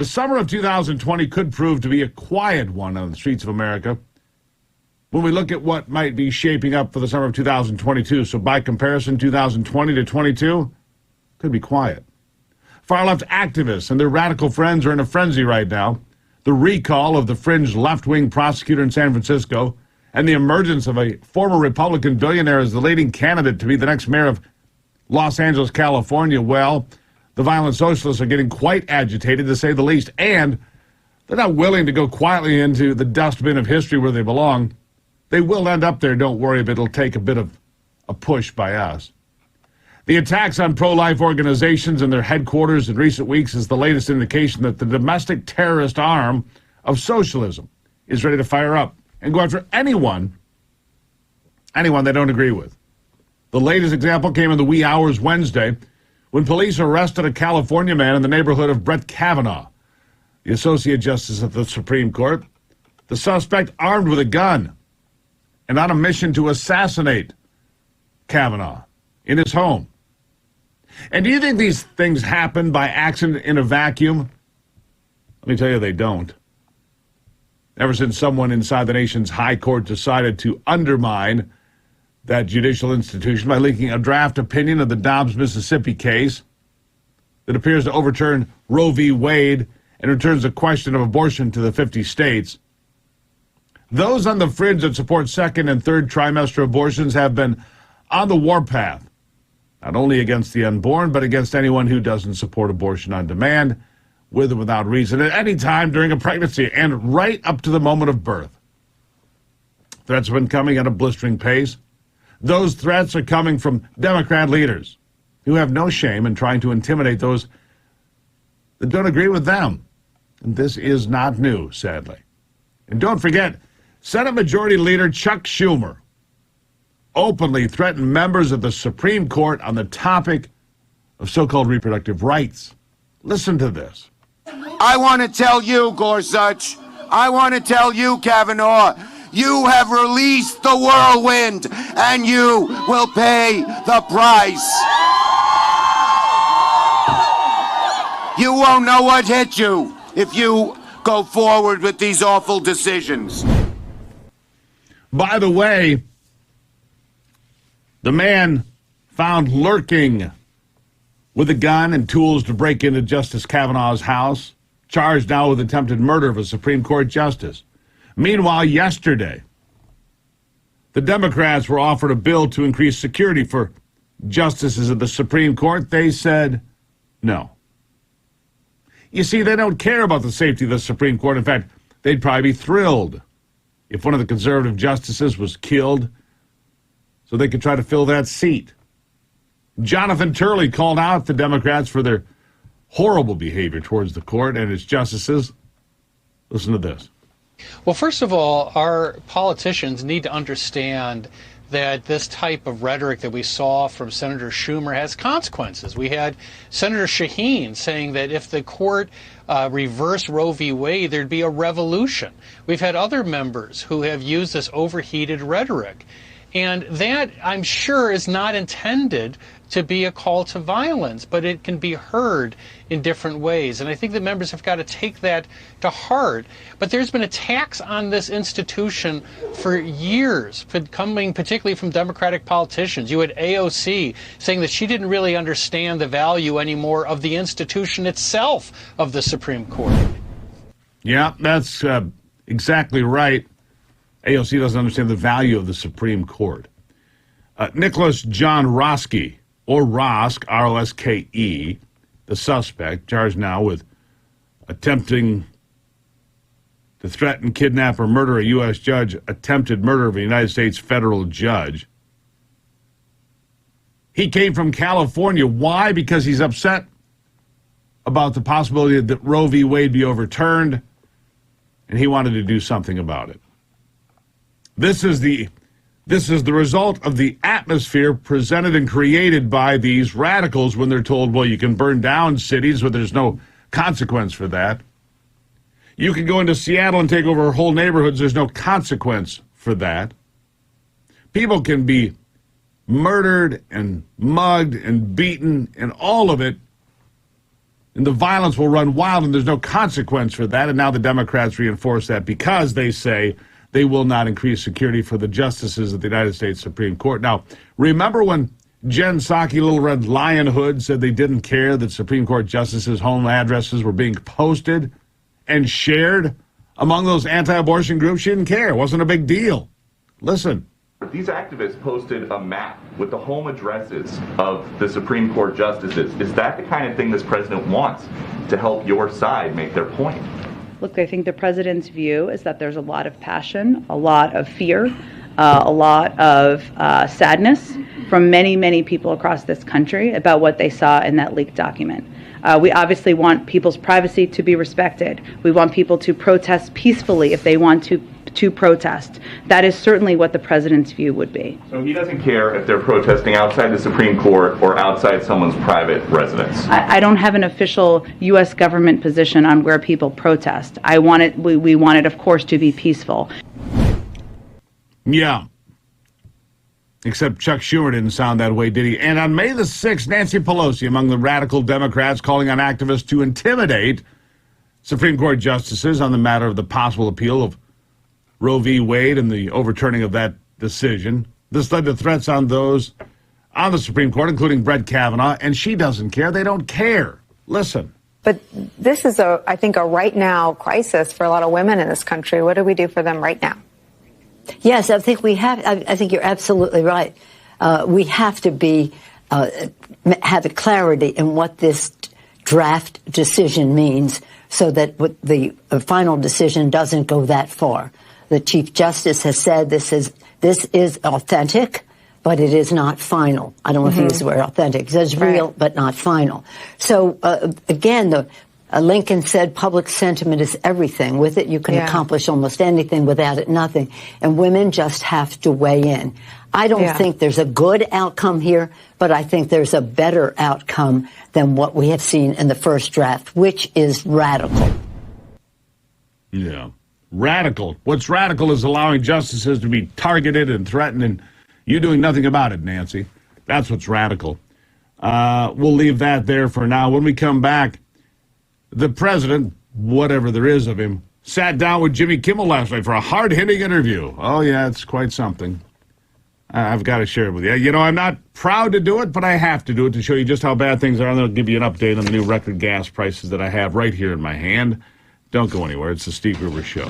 The summer of 2020 could prove to be a quiet one on the streets of America when we look at what might be shaping up for the summer of 2022. So by comparison, 2020 to 22 could be quiet. Far-left activists and their radical friends are in a frenzy right now. The recall of the fringe left-wing prosecutor in San Francisco and the emergence of a former Republican billionaire as the leading candidate to be the next mayor of Los Angeles, California. Well, the violent socialists are getting quite agitated, to say the least, and they're not willing to go quietly into the dustbin of history where they belong. They will end up there, don't worry, but it'll take a bit of a push by us. The attacks on pro-life organizations and their headquarters in recent weeks is the latest indication that the domestic terrorist arm of socialism is ready to fire up and go after anyone they don't agree with. The latest example came in the wee hours Wednesday when police arrested a California man in the neighborhood of Brett Kavanaugh, the Associate Justice of the Supreme Court. The suspect armed with a gun and on a mission to assassinate Kavanaugh in his home. And do you think these things happen by accident in a vacuum? Let me tell you, they don't. Ever since someone inside the nation's high court decided to undermine that judicial institution by leaking a draft opinion of the Dobbs, Mississippi case that appears to overturn Roe v. Wade and returns the question of abortion to the 50 states, those on the fringe that support second and third trimester abortions have been on the warpath, not only against the unborn, but against anyone who doesn't support abortion on demand, with or without reason, at any time during a pregnancy and right up to the moment of birth. Threats have been coming at a blistering pace. Those threats are coming from Democrat leaders who have no shame in trying to intimidate those that don't agree with them. And this is not new, sadly. And don't forget, Senate Majority Leader Chuck Schumer openly threatened members of the Supreme Court on the topic of so-called reproductive rights. Listen to this. I want to tell you, Gorsuch, I want to tell you, Kavanaugh, you have released the whirlwind, and you will pay the price. You won't know what hit you if you go forward with these awful decisions. By the way, the man found lurking with a gun and tools to break into Justice Kavanaugh's house, charged now with attempted murder of a Supreme Court justice. Meanwhile, yesterday, the Democrats were offered a bill to increase security for justices of the Supreme Court. They said no. You see, they don't care about the safety of the Supreme Court. In fact, they'd probably be thrilled if one of the conservative justices was killed so they could try to fill that seat. Jonathan Turley called out the Democrats for their horrible behavior towards the court and its justices. Listen to this. Well, first of all, our politicians need to understand that this type of rhetoric that we saw from Senator Schumer has consequences. We had Senator Shaheen saying that if the court reversed Roe v. Wade, there'd be a revolution. We've had other members who have used this overheated rhetoric. And that, I'm sure, is not intended to be a call to violence, but it can be heard in different ways. And I think the members have got to take that to heart. But there's been attacks on this institution for years, coming particularly from Democratic politicians. You had AOC saying that she didn't really understand the value anymore of the institution itself of the Supreme Court. Yeah, that's exactly right. AOC doesn't understand the value of the Supreme Court. Nicholas John Roske, or Rosk, R-O-S-K-E, the suspect, charged now with attempting to threaten, kidnap, or murder a U.S. judge, attempted murder of a United States federal judge. He came from California. Why? Because he's upset about the possibility that Roe v. Wade be overturned, and he wanted to do something about it. This is the result of the atmosphere presented and created by these radicals when they're told, well, you can burn down cities where there's no consequence for that. You can go into Seattle and take over whole neighborhoods. There's no consequence for that. People can be murdered and mugged and beaten and all of it And the violence will run wild, and there's no consequence for that. And now the Democrats reinforce that because they say they will not increase security for the justices of the United States Supreme Court. Now, remember when Jen Psaki, Little Red Lion Hood, said they didn't care that Supreme Court justices' home addresses were being posted and shared among those anti-abortion groups? She didn't care. It wasn't a big deal. Listen. These activists posted a map with the home addresses of the Supreme Court justices. Is that the kind of thing this president wants to help your side make their point? Look, I think the president's view is that there's a lot of passion, a lot of fear, a lot of sadness from many, many people across this country about what they saw in that leaked document. We obviously want people's privacy to be respected. We want people to protest peacefully if they want to protest. That is certainly what the president's view would be. So he doesn't care if they're protesting outside the Supreme Court or outside someone's private residence? I don't have an official U.S. government position on where people protest. We want it, of course, to be peaceful. Yeah. Except Chuck Schumer didn't sound that way, did he? And on May the 6th, Nancy Pelosi, among the radical Democrats, calling on activists to intimidate Supreme Court justices on the matter of the possible appeal of Roe v. Wade and the overturning of that decision. This led to threats on those on the Supreme Court, including Brett Kavanaugh, and she doesn't care. They don't care. Listen. But this is, I think, a right now crisis for a lot of women in this country. What do we do for them right now? Yes, I think we have. I think you're absolutely right. We have to have clarity in what this draft decision means so that the final decision doesn't go that far. The Chief Justice has said this is authentic, but it is not final. I don't want to use the word authentic. It says real, but not final. So, again, Lincoln said public sentiment is everything. With it, you can accomplish almost anything. Without it, nothing. And women just have to weigh in. I don't think there's a good outcome here, but I think there's a better outcome than what we have seen in the first draft, which is radical. Yeah. Radical. What's radical is allowing justices to be targeted and threatened, and you doing nothing about it, Nancy. That's what's radical. We'll leave that there for now. When we come back, the president, whatever there is of him, sat down with Jimmy Kimmel last night for a hard-hitting interview. Oh, yeah, it's quite something. I've got to share it with you. You know, I'm not proud to do it, but I have to do it to show you just how bad things are. And I'll give you an update on the new record gas prices that I have right here in my hand. Don't go anywhere. It's the Steve Gruber Show.